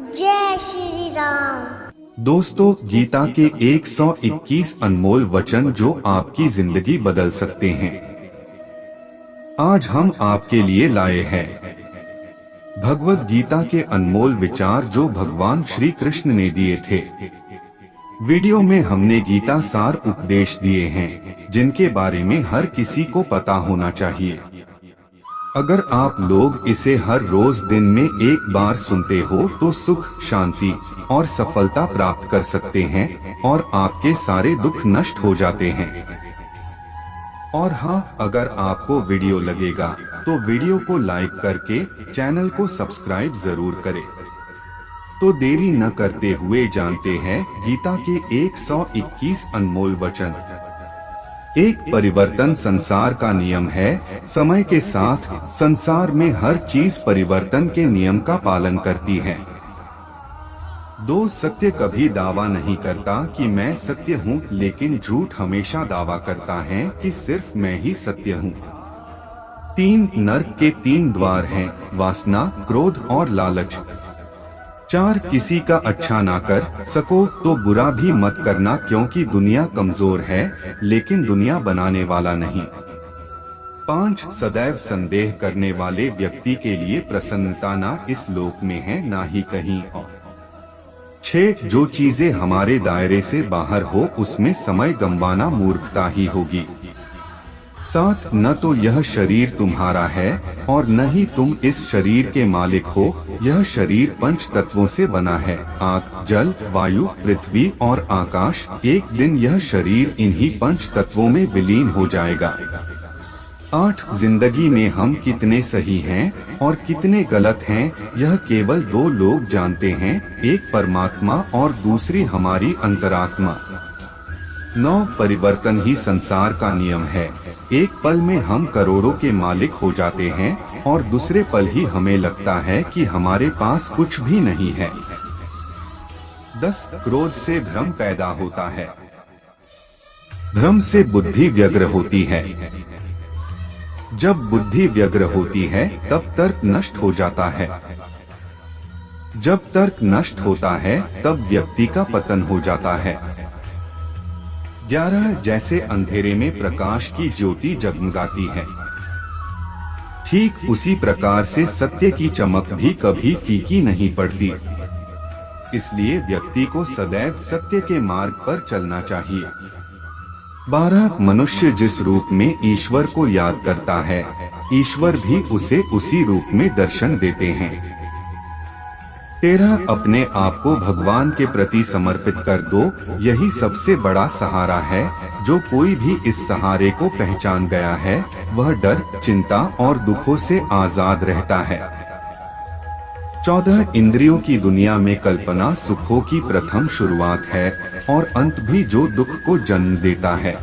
जय श्री राम। दोस्तों, गीता के 121 अनमोल वचन जो आपकी जिंदगी बदल सकते हैं, आज हम आपके लिए लाए हैं। भगवद गीता के अनमोल विचार जो भगवान श्री कृष्ण ने दिए थे। वीडियो में हमने गीता सार उपदेश दिए हैं जिनके बारे में हर किसी को पता होना चाहिए। अगर आप लोग इसे हर रोज दिन में एक बार सुनते हो तो सुख, शांति और सफलता प्राप्त कर सकते हैं और आपके सारे दुख नष्ट हो जाते हैं। और हाँ, अगर आपको वीडियो लगेगा तो वीडियो को लाइक करके चैनल को सब्सक्राइब जरूर करें। तो देरी न करते हुए जानते हैं गीता के 121 अनमोल वचन। एक परिवर्तन संसार का नियम है। समय के साथ संसार में हर चीज परिवर्तन के नियम का पालन करती है। दो, सत्य कभी दावा नहीं करता कि मैं सत्य हूँ, लेकिन झूठ हमेशा दावा करता है कि सिर्फ मैं ही सत्य हूँ। 3, नरक के 3 द्वार हैं, वासना, क्रोध और लालच। 4, किसी का अच्छा ना कर सको तो बुरा भी मत करना, क्योंकि दुनिया कमजोर है लेकिन दुनिया बनाने वाला नहीं। 5, सदैव संदेह करने वाले व्यक्ति के लिए प्रसन्नता ना इस लोक में है ना ही कहीं और। 6, जो चीजें हमारे दायरे से बाहर हो उसमें समय गंवाना मूर्खता ही होगी। 7, न तो यह शरीर तुम्हारा है और न ही तुम इस शरीर के मालिक हो। यह शरीर 5 तत्वों से बना है, आग, जल, वायु, पृथ्वी और आकाश। एक दिन यह शरीर इन्हीं 5 तत्वों में विलीन हो जाएगा। 8, जिंदगी में हम कितने सही हैं और कितने गलत हैं यह केवल 2 लोग जानते हैं, एक परमात्मा और दूसरी हमारी अंतरात्मा। 9, परिवर्तन ही संसार का नियम है। एक पल में हम करोड़ों के मालिक हो जाते हैं और दूसरे पल ही हमें लगता है कि हमारे पास कुछ भी नहीं है। 10, क्रोध से भ्रम पैदा होता है। भ्रम से बुद्धि व्यग्र होती है। जब बुद्धि व्यग्र होती है तब तर्क नष्ट हो जाता है। जब तर्क नष्ट होता है तब व्यक्ति का पतन हो जाता है। 11, जैसे अंधेरे में प्रकाश की ज्योति जगमगाती है, ठीक उसी प्रकार से सत्य की चमक भी कभी फीकी नहीं पड़ती। इसलिए व्यक्ति को सदैव सत्य के मार्ग पर चलना चाहिए। 12, मनुष्य जिस रूप में ईश्वर को याद करता है, ईश्वर भी उसे उसी रूप में दर्शन देते हैं। 13, अपने आप को भगवान के प्रति समर्पित कर दो, यही सबसे बड़ा सहारा है। जो कोई भी इस सहारे को पहचान गया है वह डर, चिंता और दुखों से आजाद रहता है। 14, इंद्रियों की दुनिया में कल्पना सुखों की प्रथम शुरुआत है और अंत भी जो दुख को जन्म देता है।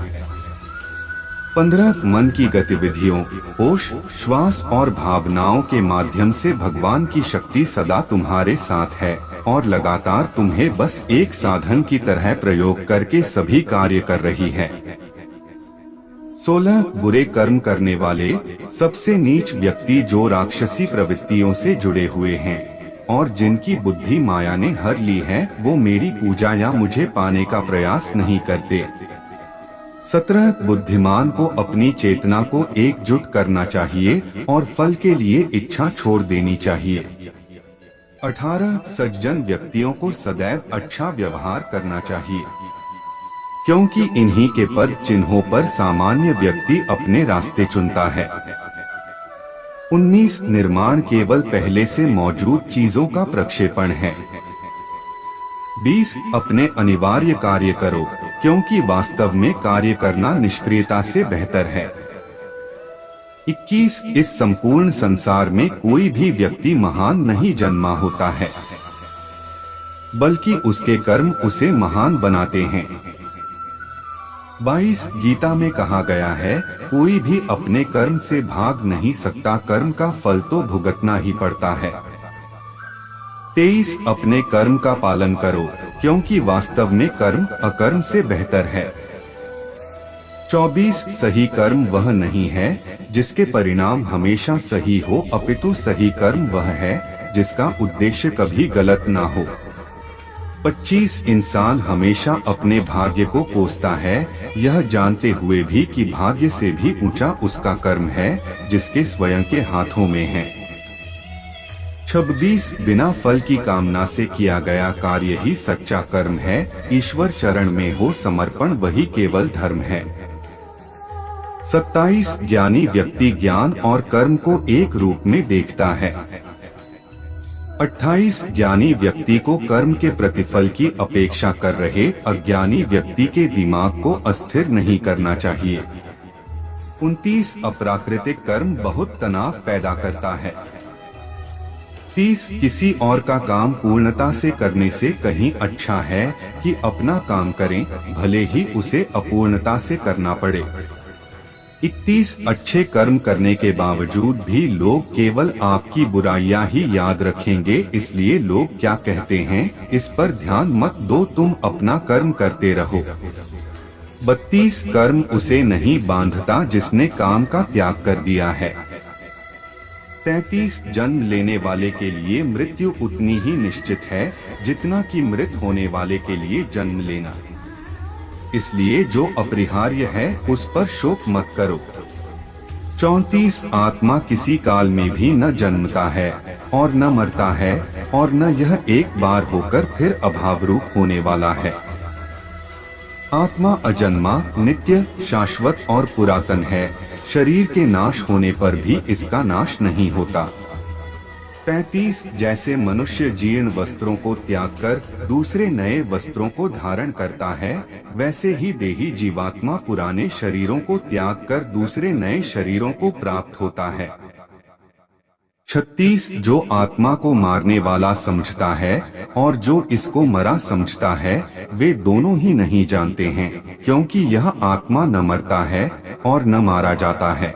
15, मन की गतिविधियों, होश, श्वास और भावनाओं के माध्यम से भगवान की शक्ति सदा तुम्हारे साथ है और लगातार तुम्हें बस एक साधन की तरह प्रयोग करके सभी कार्य कर रही है। 16, बुरे कर्म करने वाले, सबसे नीच व्यक्ति जो राक्षसी प्रवृत्तियों से जुड़े हुए हैं और जिनकी बुद्धि माया ने हर ली है, वो मेरी पूजा या मुझे पाने का प्रयास नहीं करते। 17, बुद्धिमान को अपनी चेतना को एकजुट करना चाहिए और फल के लिए इच्छा छोड़ देनी चाहिए। 18, सज्जन व्यक्तियों को सदैव अच्छा व्यवहार करना चाहिए, क्योंकि इन्हीं के पद चिन्हों पर सामान्य व्यक्ति अपने रास्ते चुनता है। 19, निर्माण केवल पहले से मौजूद चीजों का प्रक्षेपण है। 20, अपने अनिवार्य कार्य करो, क्योंकि वास्तव में कार्य करना निष्क्रियता से बेहतर है। 21, इस संपूर्ण संसार में कोई भी व्यक्ति महान नहीं जन्मा होता है, बल्कि उसके कर्म उसे महान बनाते हैं। 22, गीता में कहा गया है, कोई भी अपने कर्म से भाग नहीं सकता, कर्म का फल तो भुगतना ही पड़ता है। 23, अपने कर्म का पालन करो, क्योंकि वास्तव में कर्म अकर्म से बेहतर है। 24, सही कर्म वह नहीं है जिसके परिणाम हमेशा सही हो, अपितु सही कर्म वह है जिसका उद्देश्य कभी गलत ना हो। 25 इंसान हमेशा अपने भाग्य को कोसता है, यह जानते हुए भी कि भाग्य से भी ऊंचा उसका कर्म है जिसके स्वयं के हाथों में है। 26 बिना फल की कामना से किया गया कार्य ही सच्चा कर्म है। ईश्वर चरण में हो समर्पण वही केवल धर्म है। 27 ज्ञानी व्यक्ति ज्ञान और कर्म को एक रूप में देखता है। 28 ज्ञानी व्यक्ति को कर्म के प्रतिफल की अपेक्षा कर रहे अज्ञानी व्यक्ति के दिमाग को अस्थिर नहीं करना चाहिए। 29 अप्राकृतिक कर्म बहुत तनाव पैदा करता है। 30 किसी और का काम पूर्णता से करने से कहीं अच्छा है कि अपना काम करें, भले ही उसे अपूर्णता से करना पड़े। 31 अच्छे कर्म करने के बावजूद भी लोग केवल आपकी बुराइयां ही याद रखेंगे, इसलिए लोग क्या कहते हैं इस पर ध्यान मत दो, तुम अपना कर्म करते रहो। 32 कर्म उसे नहीं बांधता जिसने काम का त्याग कर दिया है। 33 जन्म लेने वाले के लिए मृत्यु उतनी ही निश्चित है जितना कि मृत होने वाले के लिए जन्म लेना, इसलिए जो अपरिहार्य है उस पर शोक मत करो। 34 आत्मा किसी काल में भी न जन्मता है और न मरता है और न यह एक बार होकर फिर अभाव रूप होने वाला है। आत्मा अजन्मा, नित्य, शाश्वत और पुरातन है। शरीर के नाश होने पर भी इसका नाश नहीं होता। 35 जैसे मनुष्य जीर्ण वस्त्रों को त्याग कर दूसरे नए वस्त्रों को धारण करता है, वैसे ही देही जीवात्मा पुराने शरीरों को त्याग कर दूसरे नए शरीरों को प्राप्त होता है। 36 जो आत्मा को मारने वाला समझता है और जो इसको मरा समझता है, वे दोनों ही नहीं जानते हैं, क्योंकि यह आत्मा न मरता है और न मारा जाता है।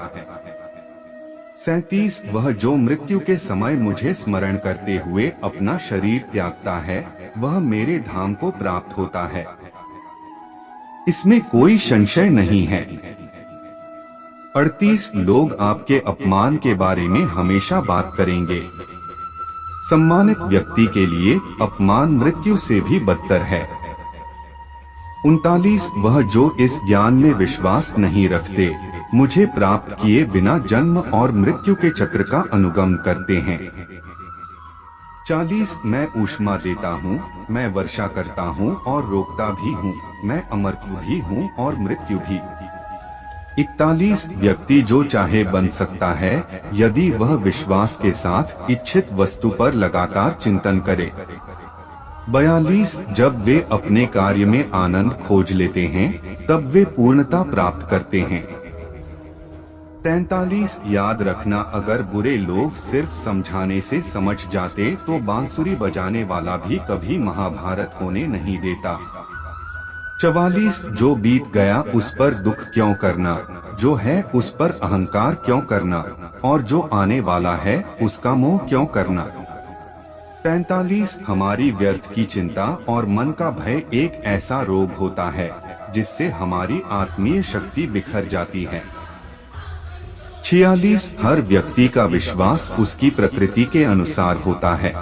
37 वह जो मृत्यु के समय मुझे स्मरण करते हुए अपना शरीर त्यागता है, वह मेरे धाम को प्राप्त होता है, इसमें कोई संशय नहीं है। 38 लोग आपके अपमान के बारे में हमेशा बात करेंगे। सम्मानित व्यक्ति के लिए अपमान मृत्यु से भी बदतर है। 39 वह जो इस ज्ञान में विश्वास नहीं रखते, मुझे प्राप्त किए बिना जन्म और मृत्यु के चक्र का अनुगमन करते हैं। 40 मैं ऊष्मा देता हूँ, मैं वर्षा करता हूँ और रोकता भी हूँ, मैं अमृत्यु भी हूँ और मृत्यु भी। 41 व्यक्ति जो चाहे बन सकता है यदि वह विश्वास के साथ इच्छित वस्तु पर लगातार चिंतन करे। 42 जब वे अपने कार्य में आनंद खोज लेते हैं तब वे पूर्णता प्राप्त करते हैं। 43 याद रखना, अगर बुरे लोग सिर्फ समझाने से समझ जाते तो बांसुरी बजाने वाला भी कभी महाभारत होने नहीं देता। 44 जो बीत गया उस पर दुख क्यों करना, जो है उस पर अहंकार क्यों करना और जो आने वाला है उसका मोह क्यों करना। 45 हमारी व्यर्थ की चिंता और मन का भय एक ऐसा रोग होता है जिससे हमारी आत्मीय शक्ति बिखर जाती है। 46 हर व्यक्ति का विश्वास उसकी प्रकृति के अनुसार होता है।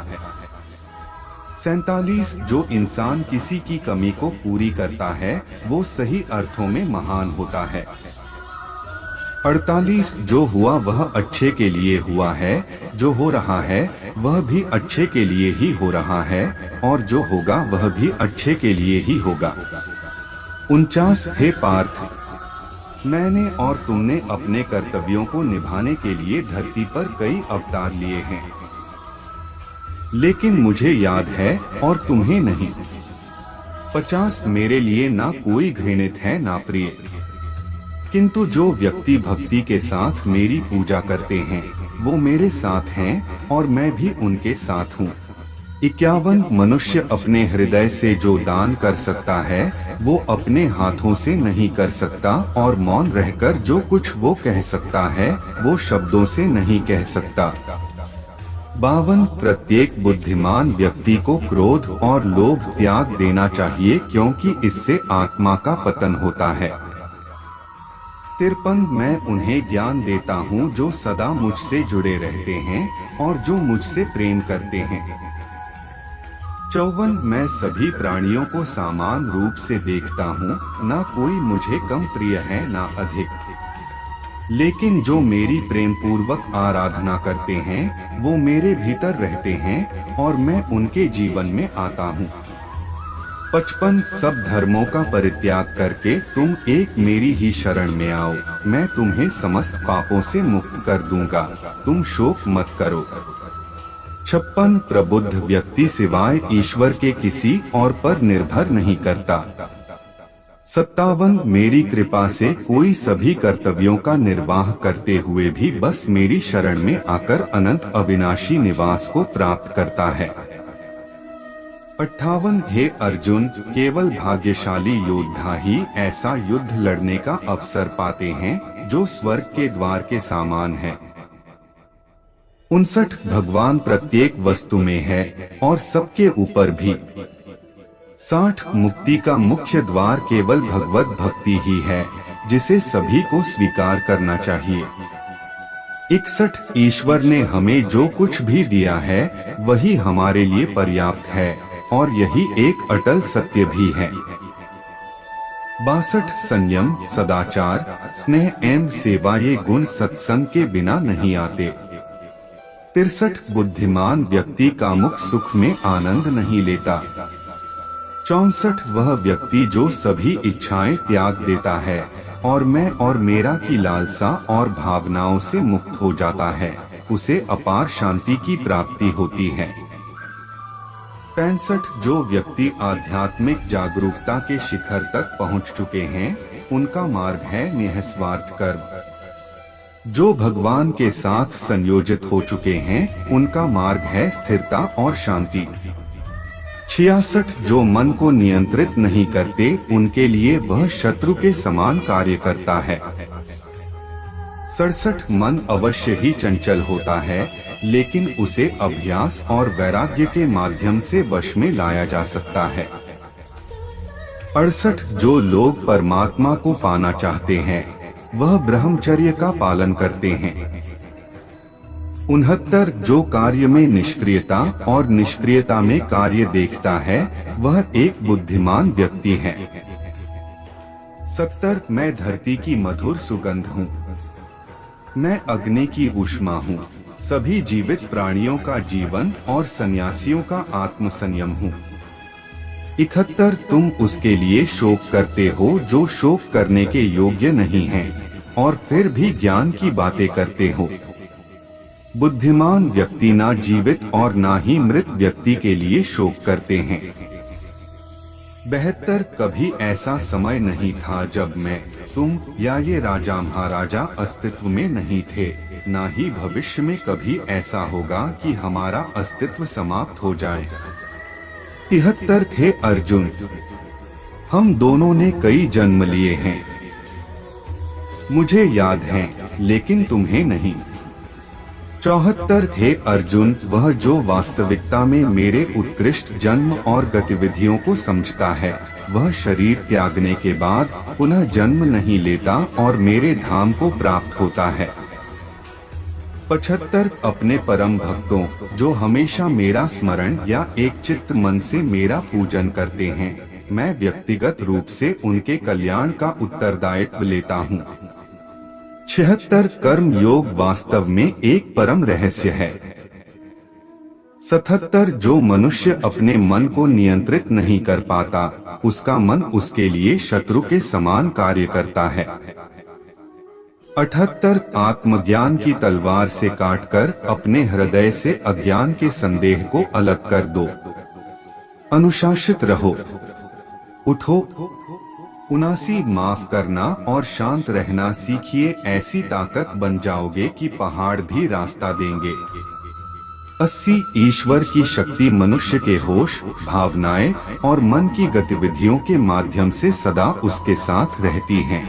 47 जो इंसान किसी की कमी को पूरी करता है वो सही अर्थों में महान होता है। 48 जो हुआ वह अच्छे के लिए हुआ है, जो हो रहा है वह भी अच्छे के लिए ही हो रहा है और जो होगा वह भी अच्छे के लिए ही होगा। 49 हे पार्थ, मैंने और तुमने अपने कर्तव्यों को निभाने के लिए धरती पर कई अवतार लिए हैं, लेकिन मुझे याद है और तुम्हें नहीं। 50 मेरे लिए ना कोई घृणित है ना प्रिय, किंतु जो व्यक्ति भक्ति के साथ मेरी पूजा करते हैं वो मेरे साथ हैं और मैं भी उनके साथ हूँ। 51 मनुष्य अपने हृदय से जो दान कर सकता है वो अपने हाथों से नहीं कर सकता और मौन रहकर जो कुछ वो कह सकता है वो शब्दों से नहीं कह सकता। 52 प्रत्येक बुद्धिमान व्यक्ति को क्रोध और लोभ त्याग देना चाहिए क्योंकि इससे आत्मा का पतन होता है। 53 मैं उन्हें ज्ञान देता हूँ जो सदा मुझसे जुड़े रहते हैं और जो मुझसे प्रेम करते हैं। 54 मैं सभी प्राणियों को समान रूप से देखता हूँ, ना कोई मुझे कम प्रिय है ना अधिक, लेकिन जो मेरी प्रेम पूर्वक आराधना करते हैं वो मेरे भीतर रहते हैं और मैं उनके जीवन में आता हूँ। 55 सब धर्मों का परित्याग करके तुम एक मेरी ही शरण में आओ, मैं तुम्हें समस्त पापों से मुक्त कर दूंगा, तुम शोक मत करो। 56 प्रबुद्ध व्यक्ति सिवाय ईश्वर के किसी और पर निर्भर नहीं करता। 57 मेरी कृपा से कोई सभी कर्तव्यों का निर्वाह करते हुए भी बस मेरी शरण में आकर अनंत अविनाशी निवास को प्राप्त करता है। 58 हे अर्जुन, केवल भाग्यशाली योद्धा ही ऐसा युद्ध लड़ने का अवसर पाते हैं जो स्वर्ग के द्वार के समान है। 59 भगवान प्रत्येक वस्तु में है और सबके ऊपर भी। 60 मुक्ति का मुख्य द्वार केवल भगवत भक्ति ही है जिसे सभी को स्वीकार करना चाहिए। 61 ईश्वर ने हमें जो कुछ भी दिया है वही हमारे लिए पर्याप्त है और यही एक अटल सत्य भी है। 62 संयम, सदाचार, स्नेह एवं सेवा ये गुण सत्संग के बिना नहीं आते। 63 बुद्धिमान व्यक्ति कामुक सुख में आनंद नहीं लेता। 64 वह व्यक्ति जो सभी इच्छाएं त्याग देता है और मैं और मेरा की लालसा और भावनाओं से मुक्त हो जाता है, उसे अपार शांति की प्राप्ति होती है। 65 जो व्यक्ति आध्यात्मिक जागरूकता के शिखर तक पहुंच चुके हैं उनका मार्ग है निःस्वार्थ कर्म। जो भगवान के साथ संयोजित हो चुके हैं उनका मार्ग है स्थिरता और शांति। 66 जो मन को नियंत्रित नहीं करते उनके लिए वह शत्रु के समान कार्य करता है। 67 मन अवश्य ही चंचल होता है लेकिन उसे अभ्यास और वैराग्य के माध्यम से वश में लाया जा सकता है। 68 जो लोग परमात्मा को पाना चाहते हैं वह ब्रह्मचर्य का पालन करते हैं। 69 जो कार्य में निष्क्रियता और निष्क्रियता में कार्य देखता है वह एक बुद्धिमान व्यक्ति है। 70 मैं धरती की मधुर सुगंध हूँ, मैं अग्नि की ऊष्मा हूँ, सभी जीवित प्राणियों का जीवन और सन्यासियों का आत्म संयम हूँ। 71 तुम उसके लिए शोक करते हो जो शोक करने के योग्य नहीं है और फिर भी ज्ञान की बातें करते हो। बुद्धिमान व्यक्ति ना जीवित और ना ही मृत व्यक्ति के लिए शोक करते हैं। 72 कभी ऐसा समय नहीं था जब मैं, तुम या ये राजा महाराजा अस्तित्व में नहीं थे, ना ही भविष्य में कभी ऐसा होगा कि हमारा अस्तित्व समाप्त हो जाए। 73 हे अर्जुन, हम दोनों ने कई जन्म लिए हैं, मुझे याद है लेकिन तुम्हें नहीं। 74 हे अर्जुन, वह जो वास्तविकता में मेरे उत्कृष्ट जन्म और गतिविधियों को समझता है वह शरीर त्यागने के बाद पुनः जन्म नहीं लेता और मेरे धाम को प्राप्त होता है। 75 अपने परम भक्तों जो हमेशा मेरा स्मरण या एक चित्त मन से मेरा पूजन करते हैं, मैं व्यक्तिगत रूप से उनके कल्याण का उत्तरदायित्व लेता हूँ। 76 कर्म योग वास्तव में एक परम रहस्य है। 77 जो मनुष्य अपने मन को नियंत्रित नहीं कर पाता उसका मन उसके लिए शत्रु के समान कार्य करता है। 78 आत्मज्ञान की तलवार से काटकर अपने हृदय से अज्ञान के संदेह को अलग कर दो। अनुशासित रहो, उठो। 79 माफ करना और शांत रहना सीखिए, ऐसी ताकत बन जाओगे कि पहाड़ भी रास्ता देंगे। 80 ईश्वर की शक्ति मनुष्य के होश, भावनाएं और मन की गतिविधियों के माध्यम से सदा उसके साथ रहती हैं।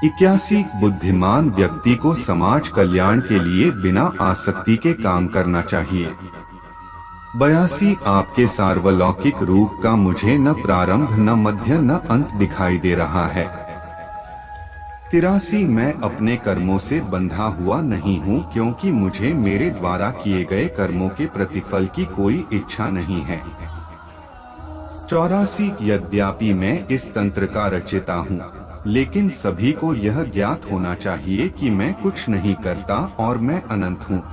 81 बुद्धिमान व्यक्ति को समाज कल्याण के लिए बिना आसक्ति के काम करना चाहिए। 82 आपके सार्वलौकिक रूप का मुझे न प्रारंभ न मध्य न अंत दिखाई दे रहा है। 83 मैं अपने कर्मों से बंधा हुआ नहीं हूँ, क्योंकि मुझे मेरे द्वारा किए गए कर्मों के प्रतिफल की कोई इच्छा नहीं है। 84 यद्यपि मैं इस तंत्र का रचयिता हूँ, लेकिन सभी को यह ज्ञात होना चाहिए कि मैं कुछ नहीं करता और मैं अनंत हूँ।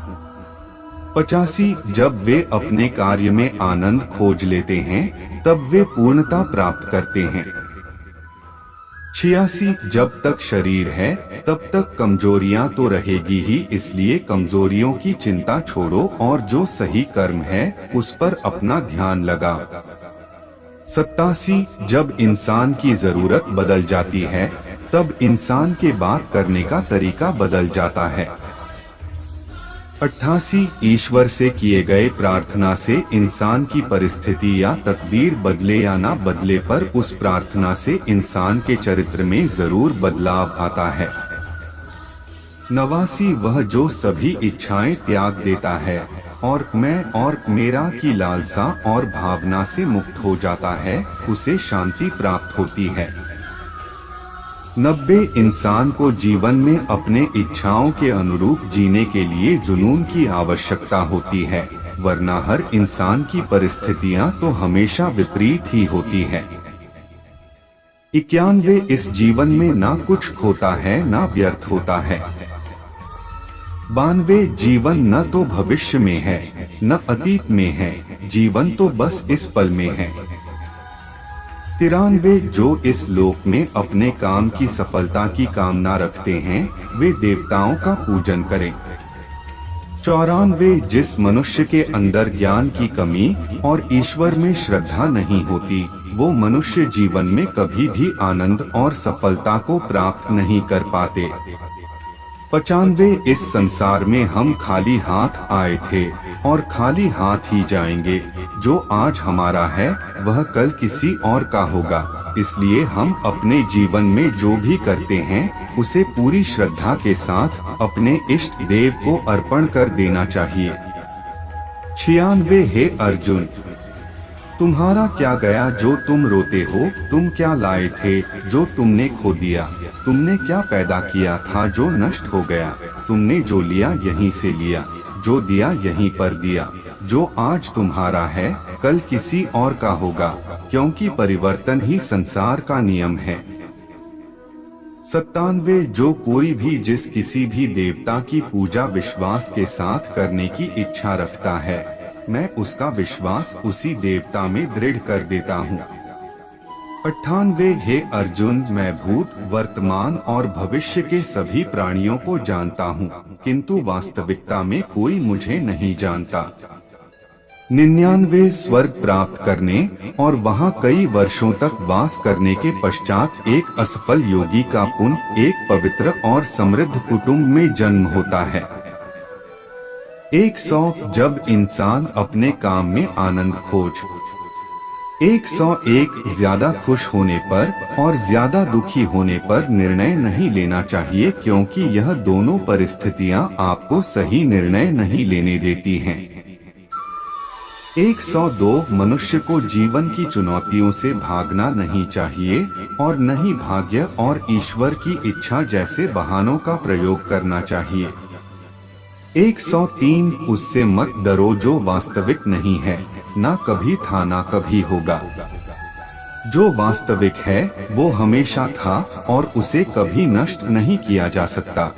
85 जब वे अपने कार्य में आनंद खोज लेते हैं तब वे पूर्णता प्राप्त करते हैं। 86 जब तक शरीर है तब तक कमजोरियां तो रहेगी ही, इसलिए कमजोरियों की चिंता छोड़ो और जो सही कर्म है उस पर अपना ध्यान लगा। 87 जब इंसान की जरूरत बदल जाती है तब इंसान के बात करने का तरीका बदल जाता है। 88 ईश्वर से किए गए प्रार्थना से इंसान की परिस्थिति या तकदीर बदले या ना बदले पर उस प्रार्थना से इंसान के चरित्र में जरूर बदलाव आता है। 89 वह जो सभी इच्छाएं त्याग देता है और मैं और मेरा की लालसा और भावना से मुक्त हो जाता है, उसे शांति प्राप्त होती है। 90 इंसान को जीवन में अपने इच्छाओं के अनुरूप जीने के लिए जुनून की आवश्यकता होती है, वरना हर इंसान की परिस्थितियां तो हमेशा विपरीत ही होती है। 91 इस जीवन में ना कुछ खोता है ना व्यर्थ होता है। 92 जीवन न तो भविष्य में है न अतीत में है, जीवन तो बस इस पल में है। 93 जो इस लोक में अपने काम की सफलता की कामना रखते हैं वे देवताओं का पूजन करें। 94 जिस मनुष्य के अंदर ज्ञान की कमी और ईश्वर में श्रद्धा नहीं होती, वो मनुष्य जीवन में कभी भी आनंद और सफलता को प्राप्त नहीं कर पाते। 95 इस संसार में हम खाली हाथ आए थे और खाली हाथ ही जाएंगे। जो आज हमारा है वह कल किसी और का होगा, इसलिए हम अपने जीवन में जो भी करते हैं उसे पूरी श्रद्धा के साथ अपने इष्ट देव को अर्पण कर देना चाहिए। 96 हे अर्जुन, तुम्हारा क्या गया जो तुम रोते हो, तुम क्या लाए थे जो तुमने खो दिया, तुमने क्या पैदा किया था जो नष्ट हो गया, तुमने जो लिया यहीं से लिया, जो दिया यहीं पर दिया, जो आज तुम्हारा है कल किसी और का होगा, क्योंकि परिवर्तन ही संसार का नियम है। 97 जो कोई भी जिस किसी भी देवता की पूजा विश्वास के साथ करने की इच्छा रखता है, मैं उसका विश्वास उसी देवता में दृढ़ कर देता हूँ। 98 हे अर्जुन, मैं भूत वर्तमान और भविष्य के सभी प्राणियों को जानता हूँ, किंतु वास्तविकता में कोई मुझे नहीं जानता। 99 स्वर्ग प्राप्त करने और वहाँ कई वर्षों तक वास करने के पश्चात एक असफल योगी का पुनः एक पवित्र और समृद्ध कुटुंब में जन्म होता है। 100 जब इंसान अपने काम में आनंद खोज। 101 ज्यादा खुश होने पर और ज्यादा दुखी होने पर निर्णय नहीं लेना चाहिए, क्योंकि यह दोनों परिस्थितियां आपको सही निर्णय नहीं लेने देती हैं। 102 मनुष्य को जीवन की चुनौतियों से भागना नहीं चाहिए और न ही भाग्य और ईश्वर की इच्छा जैसे बहानों का प्रयोग करना चाहिए। 103 उससे मत डरो जो वास्तविक नहीं है, ना कभी था ना कभी होगा। जो वास्तविक है वो हमेशा था और उसे कभी नष्ट नहीं किया जा सकता।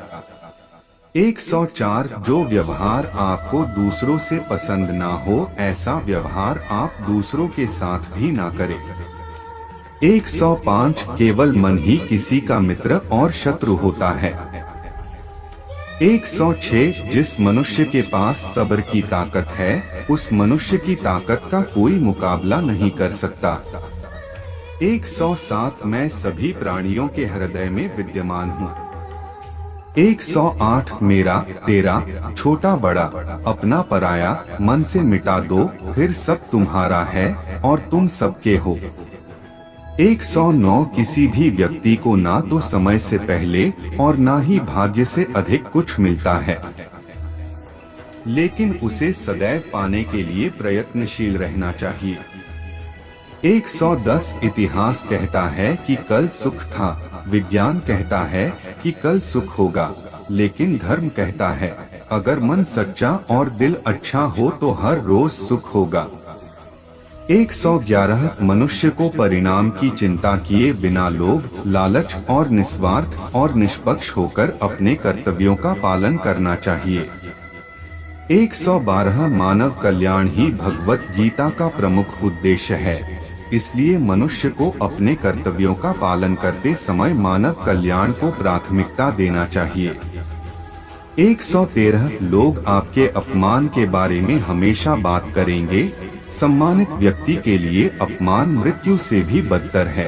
104 जो व्यवहार आपको दूसरों से पसंद ना हो, ऐसा व्यवहार आप दूसरों के साथ भी ना करें। 105 केवल मन ही किसी का मित्र और शत्रु होता है। 106 जिस मनुष्य के पास सब्र की ताकत है, उस मनुष्य की ताकत का कोई मुकाबला नहीं कर सकता। 107 मैं सभी प्राणियों के हृदय में विद्यमान हूँ। 108 मेरा तेरा छोटा बड़ा अपना पराया मन से मिटा दो, फिर सब तुम्हारा है और तुम सबके हो। 109 किसी भी व्यक्ति को ना तो समय से पहले और ना ही भाग्य से अधिक कुछ मिलता है, लेकिन उसे सदैव पाने के लिए प्रयत्नशील रहना चाहिए। 110 इतिहास कहता है कि कल सुख था, विज्ञान कहता है कि कल सुख होगा, लेकिन धर्म कहता है अगर मन सच्चा और दिल अच्छा हो तो हर रोज सुख होगा। 111 मनुष्य को परिणाम की चिंता किए बिना लोभ, लालच और निस्वार्थ और निष्पक्ष होकर अपने कर्तव्यों का पालन करना चाहिए। 112 मानव कल्याण ही भगवत गीता का प्रमुख उद्देश्य है, इसलिए मनुष्य को अपने कर्तव्यों का पालन करते समय मानव कल्याण को प्राथमिकता देना चाहिए। 113 लोग आपके अपमान के बारे में हमेशा बात करेंगे। सम्मानित व्यक्ति के लिए अपमान मृत्यु से भी बदतर है।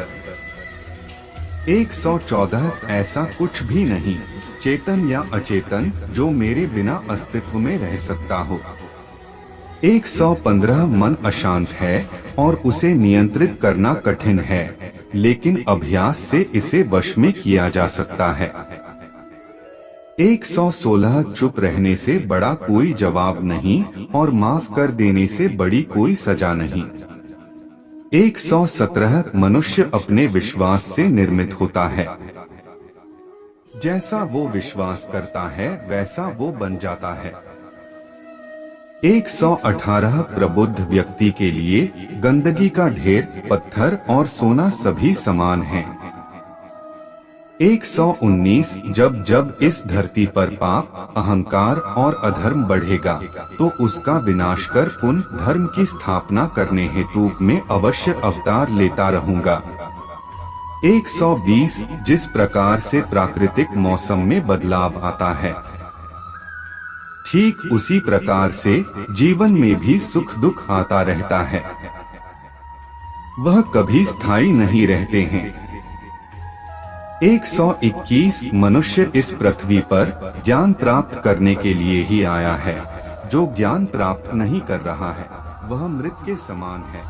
114 ऐसा कुछ भी नहीं, चेतन या अचेतन, जो मेरे बिना अस्तित्व में रह सकता हो। 115 मन अशांत है और उसे नियंत्रित करना कठिन है, लेकिन अभ्यास से इसे वश में किया जा सकता है। 116 चुप रहने से बड़ा कोई जवाब नहीं और माफ कर देने से बड़ी कोई सजा नहीं। 117 मनुष्य अपने विश्वास से निर्मित होता है। जैसा वो विश्वास करता है वैसा वो बन जाता है। 118 प्रबुद्ध व्यक्ति के लिए गंदगी का ढेर, पत्थर और सोना सभी समान हैं। 119 जब जब इस धरती पर पाप, अहंकार और अधर्म बढ़ेगा तो उसका विनाश कर पुनः धर्म की स्थापना करने हेतु मैं अवश्य अवतार लेता रहूंगा। 120 जिस प्रकार से प्राकृतिक मौसम में बदलाव आता है, ठीक उसी प्रकार से जीवन में भी सुख दुख आता रहता है, वह कभी स्थायी नहीं रहते हैं। 121 मनुष्य इस पृथ्वी पर ज्ञान प्राप्त करने के लिए ही आया है। जो ज्ञान प्राप्त नहीं कर रहा है वह मृत के समान है।